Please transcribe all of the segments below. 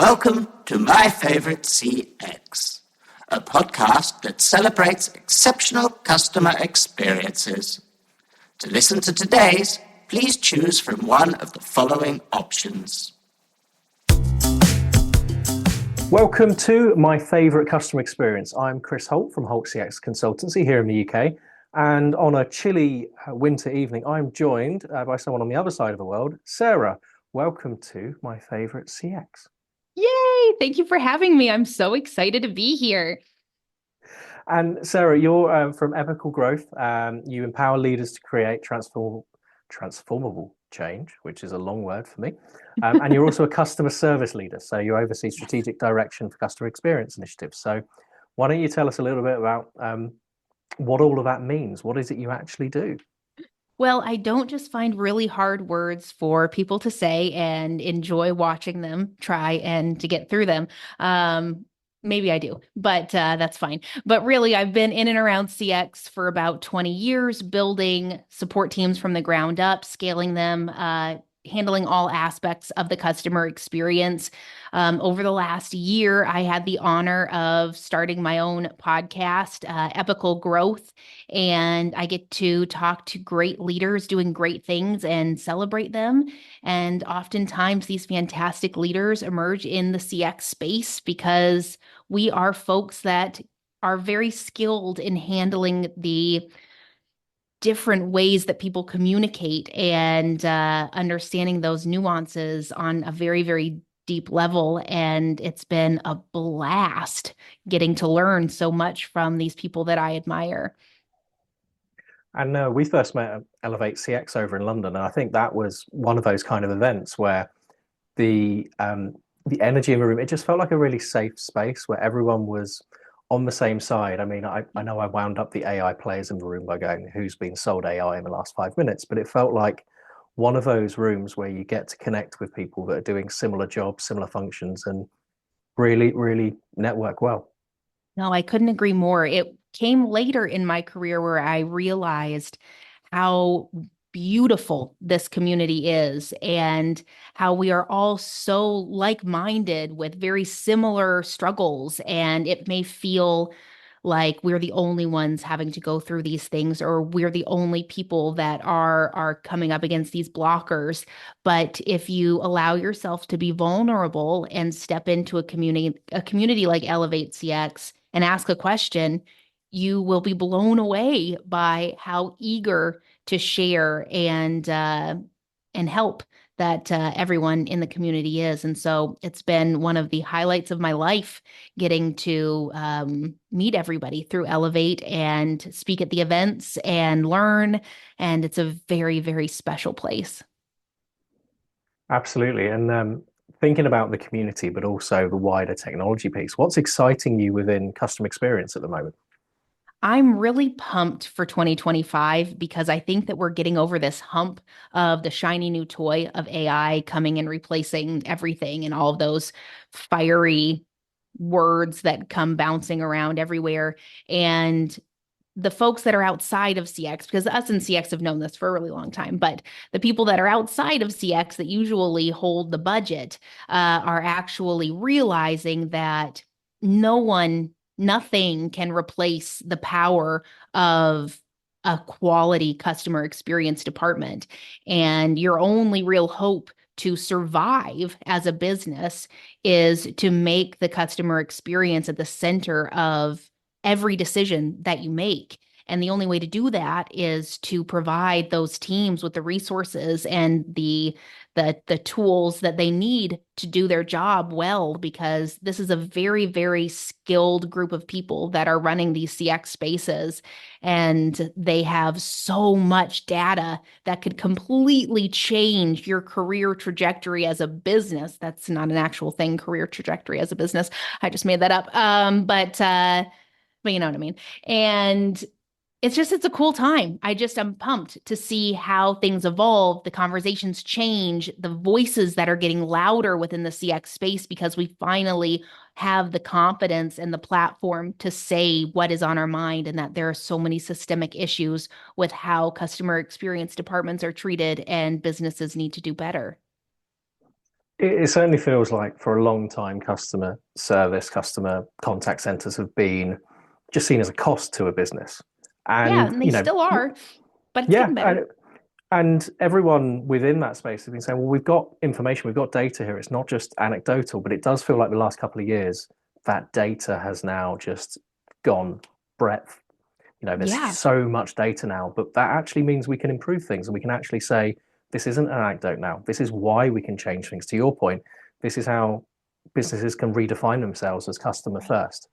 Welcome to My Favorite CX, a podcast that celebrates exceptional customer experiences. To listen to today's, please choose from one of the following options. Welcome to My Favorite Customer Experience. I'm Chris Holt from Holt CX Consultancy here in the UK. And on a chilly winter evening, I'm joined by someone on the other side of the world, Sarah. Welcome to My Favorite CX. Yay! Thank you for having me. I'm so excited to be here. And Sarah, you're from Epical Growth. You empower leaders to create transformable change, which is a long word for me. And you're also a customer service leader. So you oversee strategic direction for customer experience initiatives. So why don't you tell us a little bit about what all of that means? What is it you actually do? Well, I don't just find really hard words for people to say and enjoy watching them try and to get through them. Maybe I do, but that's fine. But really, I've been in and around CX for about 20 years, building support teams from the ground up, scaling them, handling all aspects of the customer experience. Over the last year, I had the honor of starting my own podcast, Epical Growth, and I get to talk to great leaders doing great things and celebrate them. And oftentimes, these fantastic leaders emerge in the CX space because we are folks that are very skilled in handling the different ways that people communicate and understanding those nuances on a very, very deep level. And it's been a blast getting to learn so much from these people that I admire. And we first met at Elevate CX over in London, and I think that was one of those kind of events where the energy in the room, it just felt like a really safe space where everyone was on the same side. I mean, I know I wound up the AI players in the room by going, who's been sold AI in the last 5 minutes? But it felt like one of those rooms where you get to connect with people that are doing similar jobs, similar functions, and really, really network well. No, I couldn't agree more. It came later in my career where I realized how beautiful this community is and how we are all so like-minded with very similar struggles. And it may feel like we're the only ones having to go through these things, or we're the only people that are coming up against these blockers. But if you allow yourself to be vulnerable and step into a community like Elevate CX and ask a question, you will be blown away by how eager to share and help that everyone in the community is. And so it's been one of the highlights of my life getting to meet everybody through Elevate and speak at the events and learn. And it's a very, very special place. Absolutely. And thinking about the community, but also the wider technology piece, what's exciting you within customer experience at the moment? I'm really pumped for 2025 because I think that we're getting over this hump of the shiny new toy of AI coming and replacing everything and all of those fiery words that come bouncing around everywhere. And the folks that are outside of CX, because us in CX have known this for a really long time, but the people that are outside of CX that usually hold the budget are actually realizing that nothing can replace the power of a quality customer experience department. And your only real hope to survive as a business is to make the customer experience at the center of every decision that you make. And the only way to do that is to provide those teams with the resources and the tools that they need to do their job well, because this is a very, very skilled group of people that are running these CX spaces, and they have so much data that could completely change your career trajectory as a business. That's not an actual thing, career trajectory as a business. I just made that up. But you know what I mean? And it's a cool time. I'm pumped to see how things evolve, the conversations change, the voices that are getting louder within the CX space, because we finally have the confidence and the platform to say what is on our mind, and that there are so many systemic issues with how customer experience departments are treated and businesses need to do better. It certainly feels like for a long time, customer service, customer contact centers have been just seen as a cost to a business. Yeah, And, and they still are, but it's yeah, getting better. and everyone within that space has been saying, well, we've got information, we've got data here. It's not just anecdotal, but it does feel like the last couple of years that data has now just gone breadth. There's Yeah. so much data now, but that actually means we can improve things and we can actually say, this isn't an anecdote now. This is why we can change things. To your point, this is how businesses can redefine themselves as customer Right. first.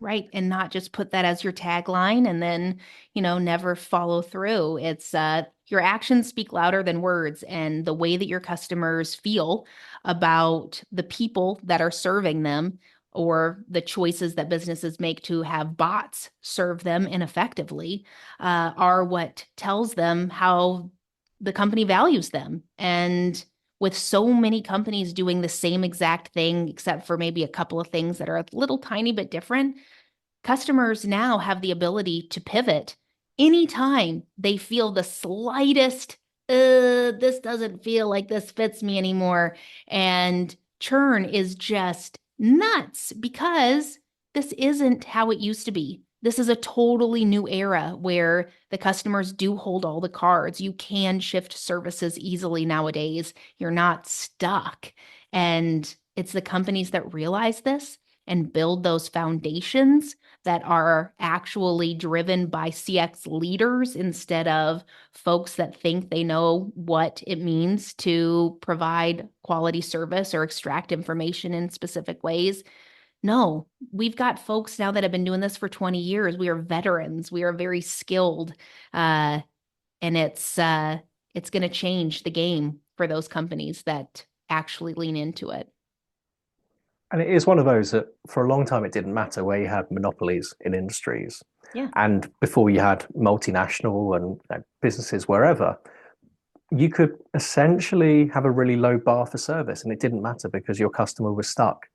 Right. And not just put that as your tagline and then, never follow through. It's your actions speak louder than words. And the way that your customers feel about the people that are serving them or the choices that businesses make to have bots serve them ineffectively are what tells them how the company values them. And with so many companies doing the same exact thing, except for maybe a couple of things that are a little tiny bit different, customers now have the ability to pivot anytime they feel the slightest, this doesn't feel like this fits me anymore. And churn is just nuts because this isn't how it used to be. This is a totally new era where the customers do hold all the cards. You can shift services easily nowadays. You're not stuck. And it's the companies that realize this and build those foundations that are actually driven by CX leaders instead of folks that think they know what it means to provide quality service or extract information in specific ways. No, we've got folks now that have been doing this for 20 years. We are veterans. We are very skilled. And it's going to change the game for those companies that actually lean into it. And it is one of those that for a long time it didn't matter where you had monopolies in industries. Yeah. And before you had multinational and businesses wherever, you could essentially have a really low bar for service and it didn't matter because your customer was stuck.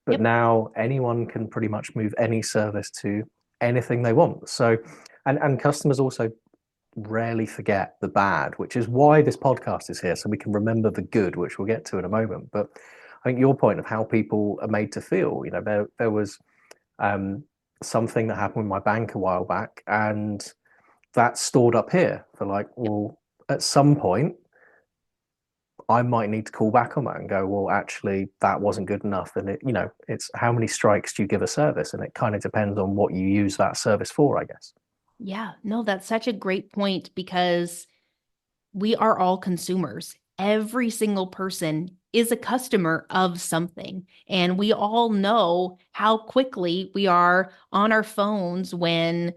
But Yep. now anyone can pretty much move any service to anything they want. So, and customers also rarely forget the bad, which is why this podcast is here, so we can remember the good, which we'll get to in a moment. But I think your point of how people are made to feel, there was something that happened with my bank a while back, and that stored up here for like, well, at some point, I might need to call back on that and go, well, actually, that wasn't good enough. And it's how many strikes do you give a service, and it kind of depends on what you use that service for, I guess. Yeah, no, that's such a great point because we are all consumers. Every single person is a customer of something. And we all know how quickly we are on our phones when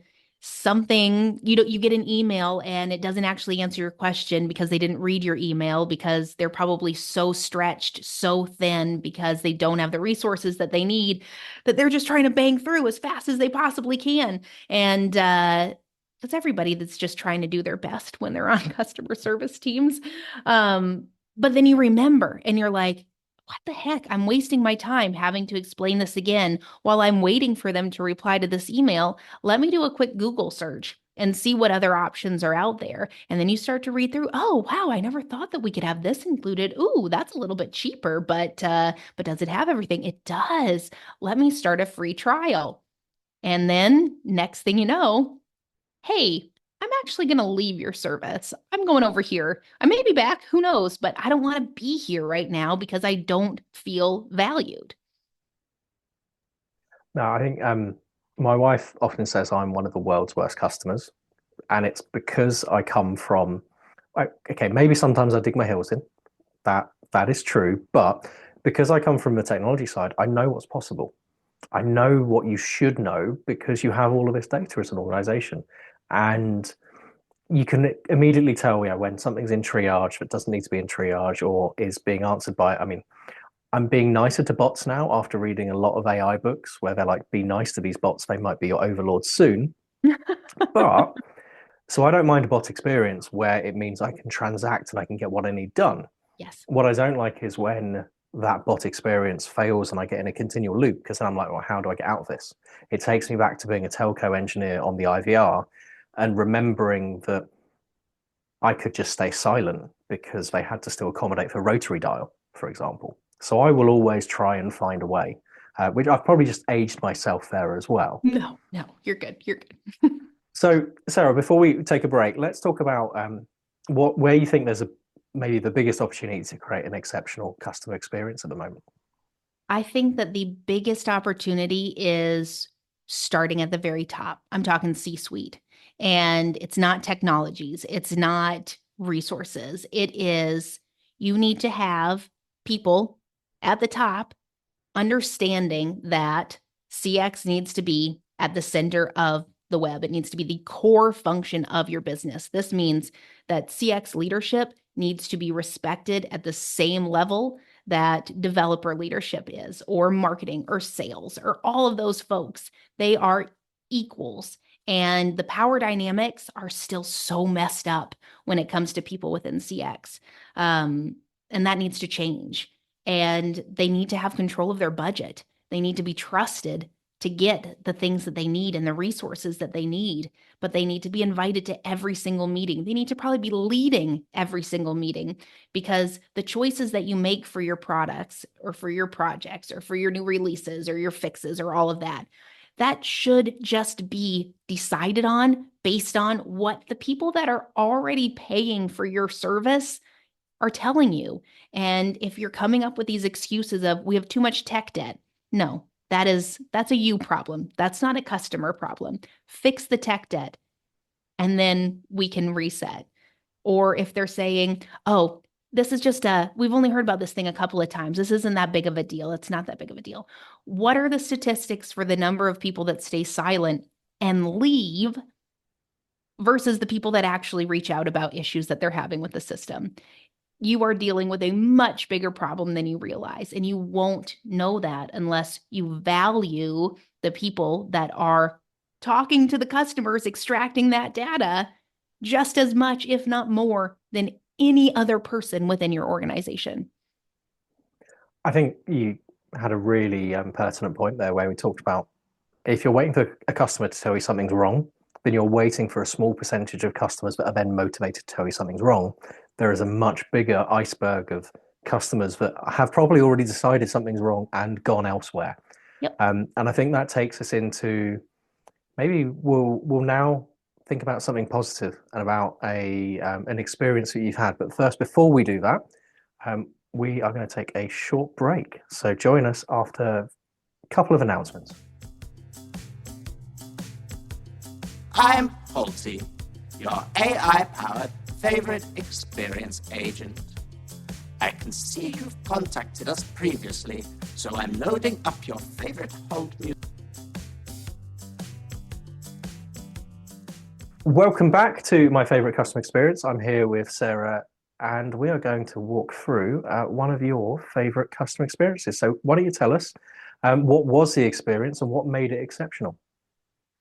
something, you get an email and it doesn't actually answer your question because they didn't read your email because they're probably so stretched, so thin because they don't have the resources that they need that they're just trying to bang through as fast as they possibly can. And that's everybody that's just trying to do their best when they're on customer service teams. But then you remember and you're like, what the heck? I'm wasting my time having to explain this again while I'm waiting for them to reply to this email. Let me do a quick Google search and see what other options are out there. And then you start to read through, oh, wow, I never thought that we could have this included. Ooh, that's a little bit cheaper, but does it have everything? It does. Let me start a free trial. And then next thing you know, hey, I'm actually going to leave your service. I'm going over here. I may be back, who knows, but I don't want to be here right now because I don't feel valued. No, I think my wife often says I'm one of the world's worst customers, and it's because I come from. Okay, maybe sometimes I dig my heels in. That is true, but because I come from the technology side, I know what's possible. I know what you should know because you have all of this data as an organization, and you can immediately tell, yeah, when something's in triage that doesn't need to be in triage or is being answered by. I mean, I'm being nicer to bots now after reading a lot of AI books where they're like, be nice to these bots, they might be your overlords soon. But so I don't mind a bot experience where it means I can transact and I can get what I need done. Yes. What I don't like is when that bot experience fails and I get in a continual loop because then I'm like, well, how do I get out of this? It takes me back to being a telco engineer on the IVR and remembering that I could just stay silent because they had to still accommodate for rotary dial, for example. So I will always try and find a way, which I've probably just aged myself there as well. No, you're good. You're good. So, Sarah, before we take a break, let's talk about where you think there's maybe the biggest opportunity to create an exceptional customer experience at the moment. I think that the biggest opportunity is starting at the very top. I'm talking C-suite. And it's not technologies, it's not resources. It is you need to have people at the top understanding that CX needs to be at the center of the web. It needs to be the core function of your business. This means that CX leadership needs to be respected at the same level that developer leadership is, or marketing, or sales, or all of those folks. They are equals. And the power dynamics are still so messed up when it comes to people within CX. And that needs to change. And they need to have control of their budget. They need to be trusted to get the things that they need and the resources that they need, but they need to be invited to every single meeting. They need to probably be leading every single meeting, because the choices that you make for your products or for your projects or for your new releases or your fixes or all of that, that should just be decided on based on what the people that are already paying for your service are telling you. And if you're coming up with these excuses of we have too much tech debt, no, that's a you problem. That's not a customer problem. Fix the tech debt and then we can reset. Or if they're saying, oh, this is just we've only heard about this thing a couple of times. This isn't that big of a deal. It's not that big of a deal. What are the statistics for the number of people that stay silent and leave versus the people that actually reach out about issues that they're having with the system? You are dealing with a much bigger problem than you realize. And you won't know that unless you value the people that are talking to the customers, extracting that data just as much, if not more, than any other person within your organization. I think you had a really pertinent point there where we talked about if you're waiting for a customer to tell you something's wrong, then you're waiting for a small percentage of customers that are then motivated to tell you something's wrong. There is a much bigger iceberg of customers that have probably already decided something's wrong and gone elsewhere. Yep. And I think that takes us into maybe we'll now think about something positive and about an experience that you've had. But first, before we do that, we are going to take a short break. So join us after a couple of announcements. I'm Halsey, your AI-powered favorite experience agent. I can see you've contacted us previously, so I'm loading up your favorite hold music. Welcome back to my favorite customer experience. I'm here with Sarah, and we are going to walk through one of your favorite customer experiences. So why don't you tell us what was the experience and what made it exceptional?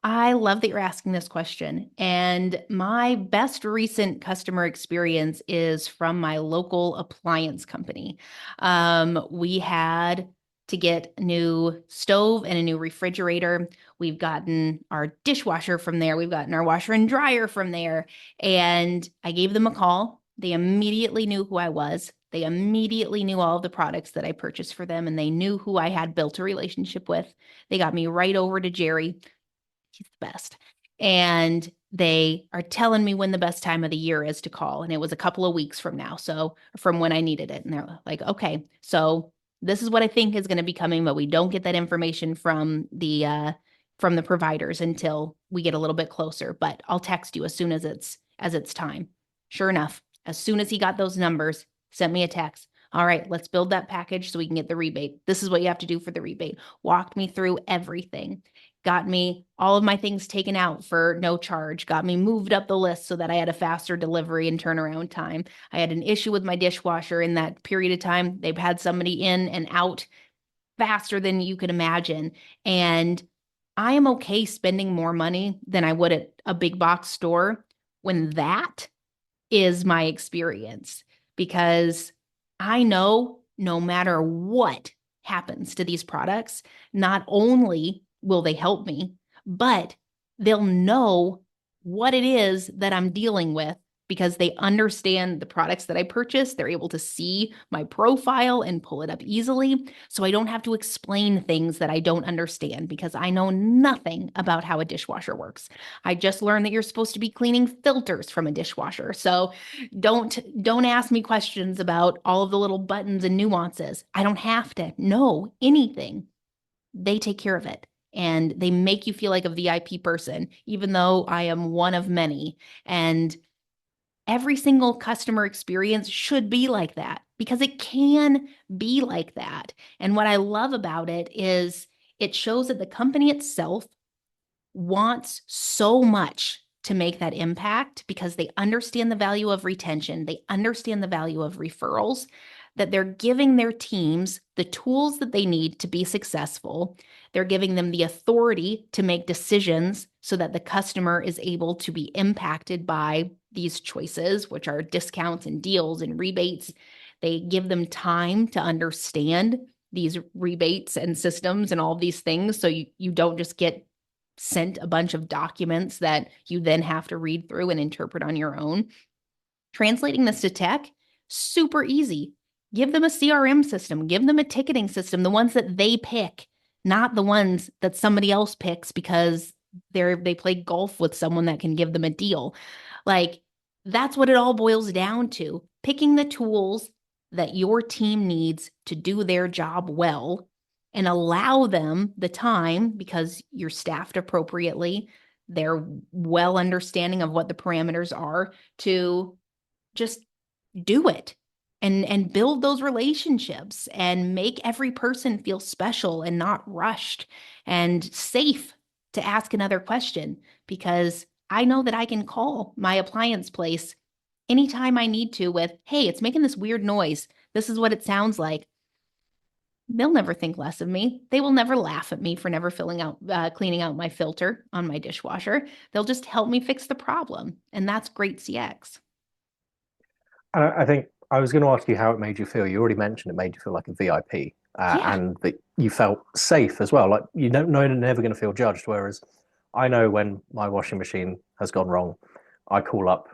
I love that you're asking this question. And my best recent customer experience is from my local appliance company. We had to get a new stove and a new refrigerator. We've gotten our dishwasher from there. We've gotten our washer and dryer from there. And I gave them a call. They immediately knew who I was. They immediately knew all of the products that I purchased for them, and they knew who I had built a relationship with. They got me right over to Jerry. He's the best. And they are telling me when the best time of the year is to call. And it was a couple of weeks from now. So from when I needed it. And they're like, okay, so this is what I think is going to be coming, but we don't get that information from the providers until we get a little bit closer. But I'll text you as soon as it's time. Sure enough, as soon as he got those numbers, sent me a text. All right, let's build that package so we can get the rebate. This is what you have to do for the rebate. Walked me through everything. Got me all of my things taken out for no charge, got me moved up the list so that I had a faster delivery and turnaround time. I had an issue with my dishwasher in that period of time. They've had somebody in and out faster than you could imagine. And I am okay spending more money than I would at a big box store when that is my experience, because I know no matter what happens to these products, not only will they help me, but they'll know what it is that I'm dealing with because they understand the products that I purchase. They're able to see my profile and pull it up easily. So I don't have to explain things that I don't understand because I know nothing about how a dishwasher works. I just learned that you're supposed to be cleaning filters from a dishwasher. So don't ask me questions about all of the little buttons and nuances. I don't have to know anything. They take care of it. And they make you feel like a VIP person, even though I am one of many. And every single customer experience should be like that because it can be like that. And what I love about it is it shows that the company itself wants so much to make that impact because they understand the value of retention. They understand the value of referrals, that they're giving their teams the tools that they need to be successful. They're giving them the authority to make decisions so that the customer is able to be impacted by these choices, which are discounts and deals and rebates. They give them time to understand these rebates and systems and all of these things. So you don't just get sent a bunch of documents that you then have to read through and interpret on your own. Translating this to tech, super easy. Give them a CRM system, give them a ticketing system, the ones that they pick, not the ones that somebody else picks because they play golf with someone that can give them a deal. Like, that's what it all boils down to. Picking the tools that your team needs to do their job well and allow them the time because you're staffed appropriately. They're well understanding of what the parameters are to just do it and build those relationships and make every person feel special and not rushed and safe to ask another question, because I know that I can call my appliance place anytime I need to with, hey, it's making this weird noise. This is what it sounds like. They'll never think less of me. They will never laugh at me for never cleaning out my filter on my dishwasher. They'll just help me fix the problem. And that's great CX. I think I was going to ask you how it made you feel. You already mentioned it made you feel like a VIP, Yeah. and that you felt safe as well. Like you don't know you're never going to feel judged. Whereas I know when my washing machine has gone wrong, I call up.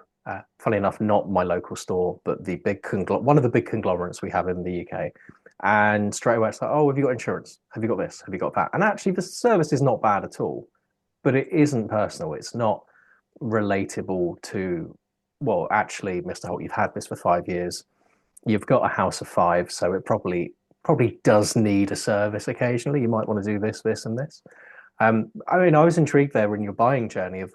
Funny enough, not my local store, but the one of the big conglomerates we have in the UK. And straight away it's like, oh, have you got insurance? Have you got this? Have you got that? And actually, the service is not bad at all, but it isn't personal. It's not relatable to, well, actually, Mr. Holt, you've had this for 5 years. You've got a house of five, so it probably does need a service occasionally. You might want to do this, this, and this. I mean, I was intrigued there in your buying journey if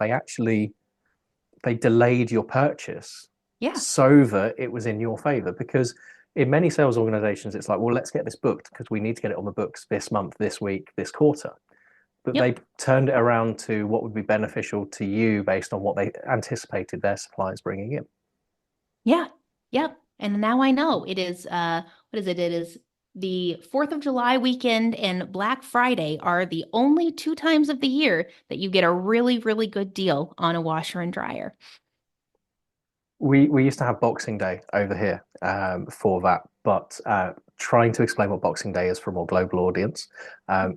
they delayed your purchase Yeah. so that it was in your favor, because in many sales organizations, it's like, well, let's get this booked because we need to get it on the books this month, this week, this quarter. But Yep. they turned it around to what would be beneficial to you based on what they anticipated their suppliers bringing in. Yeah. Yep. And now I know it is, what is it? It is the 4th of July weekend and Black Friday are the only 2 times of the year that you get a really, really good deal on a washer and dryer. We used to have Boxing Day over here for that, but trying to explain what Boxing Day is for a more global audience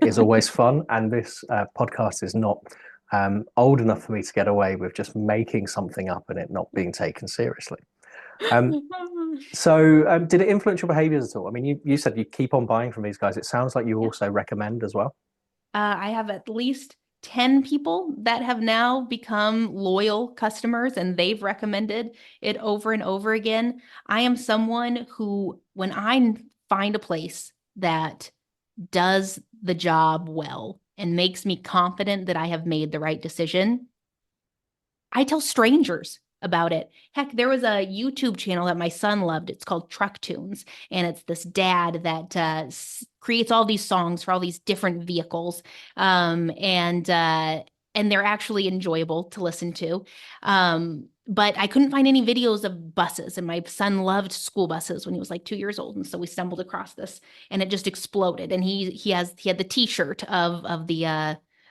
is always fun. And this podcast is not old enough for me to get away with just making something up and it not being taken seriously. So did it influence your behaviors at all? I mean, you said you keep on buying from these guys. It sounds like you also recommend as well. I have at least 10 people that have now become loyal customers and they've recommended it over and over again. I am someone who, when I find a place that does the job well and makes me confident that I have made the right decision, I tell strangers about it. Heck, there was a YouTube channel that my son loved. It's called Truck Tunes, and it's this dad that creates all these songs for all these different vehicles, and they're actually enjoyable to listen to. But I couldn't find any videos of buses, and my son loved school buses when he was like 2 years old, and so we stumbled across this, and it just exploded. And he had the T-shirt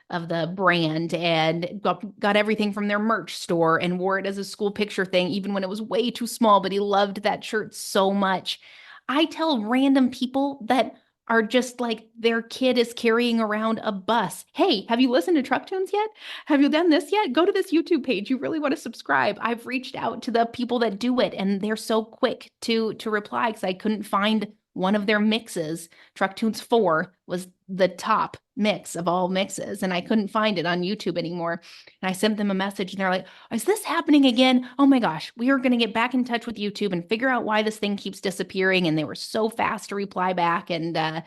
of the brand and got everything from their merch store and wore it as a school picture thing, even when it was way too small, but he loved that shirt so much. I tell random people that are just like their kid is carrying around a bus. Hey, have you listened to Truck Tunes yet? Have you done this yet? Go to this YouTube page. You really want to subscribe. I've reached out to the people that do it, and they're so quick to reply because I couldn't find one of their mixes. Truck Tunes 4 was the top mix of all mixes, and I couldn't find it on YouTube anymore. And I sent them a message, and they're like, is this happening again? Oh my gosh, we are going to get back in touch with YouTube and figure out why this thing keeps disappearing. And they were so fast to reply back. And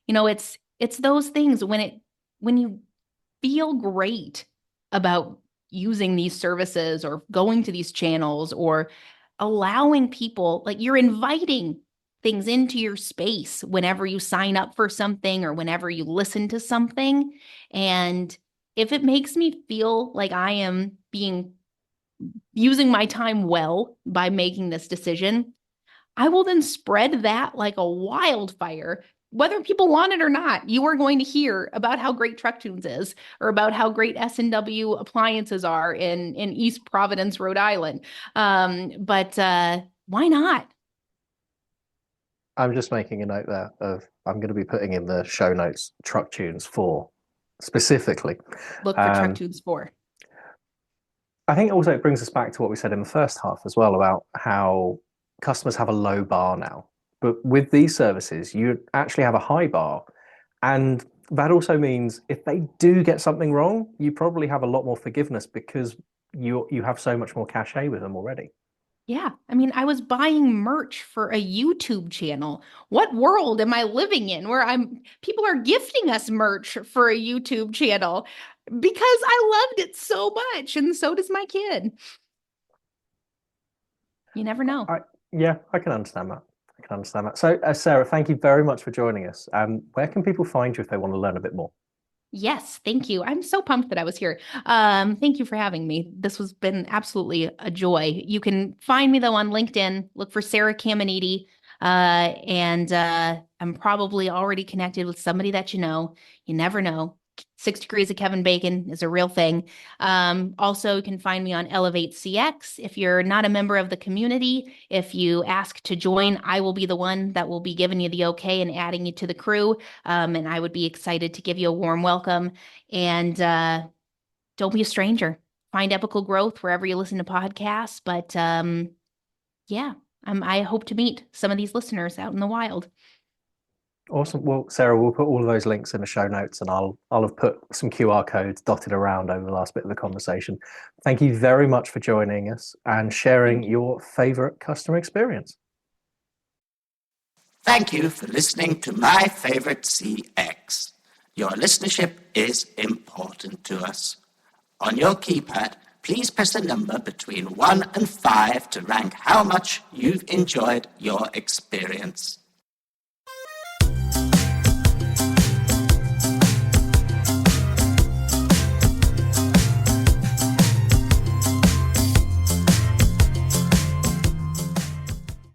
it's those things when you feel great about using these services or going to these channels or allowing people, like you're inviting things into your space whenever you sign up for something or whenever you listen to something. And if it makes me feel like I am using my time well by making this decision, I will then spread that like a wildfire. Whether people want it or not, you are going to hear about how great Truck Tunes is, or about how great S&W appliances are in East Providence, Rhode Island. But why not? I'm just making a note there of I'm going to be putting in the show notes Truck Tunes 4 specifically. Look for Truck Tunes 4. I think also it brings us back to what we said in the first half as well about how customers have a low bar now. But with these services, you actually have a high bar. And that also means if they do get something wrong, you probably have a lot more forgiveness because you have so much more cachet with them already. Yeah. I mean, I was buying merch for a YouTube channel. What world am I living in where people are gifting us merch for a YouTube channel because I loved it so much, and so does my kid. You never know. I can understand that. So, Sarah, thank you very much for joining us. Where can people find you if they want to learn a bit more? Yes, thank you. I'm so pumped that I was here. Thank you for having me. This has been absolutely a joy. You can find me though on LinkedIn. Look for Sarah Caminiti. And I'm probably already connected with somebody that you know. You never know. 6 Degrees of Kevin Bacon is a real thing. Also, you can find me on Elevate CX. If you're not a member of the community, if you ask to join, I will be the one that will be giving you the okay and adding you to the crew. And I would be excited to give you a warm welcome. And don't be a stranger. Find Epical Growth wherever you listen to podcasts. But I hope to meet some of these listeners out in the wild. Awesome. Well, Sarah, we'll put all of those links in the show notes, and I'll have put some QR codes dotted around over the last bit of the conversation. Thank you very much for joining us and sharing your favorite customer experience. Thank you for listening to My Favorite CX. Your listenership is important to us. On your keypad, please press a number between 1 and 5 to rank how much you've enjoyed your experience.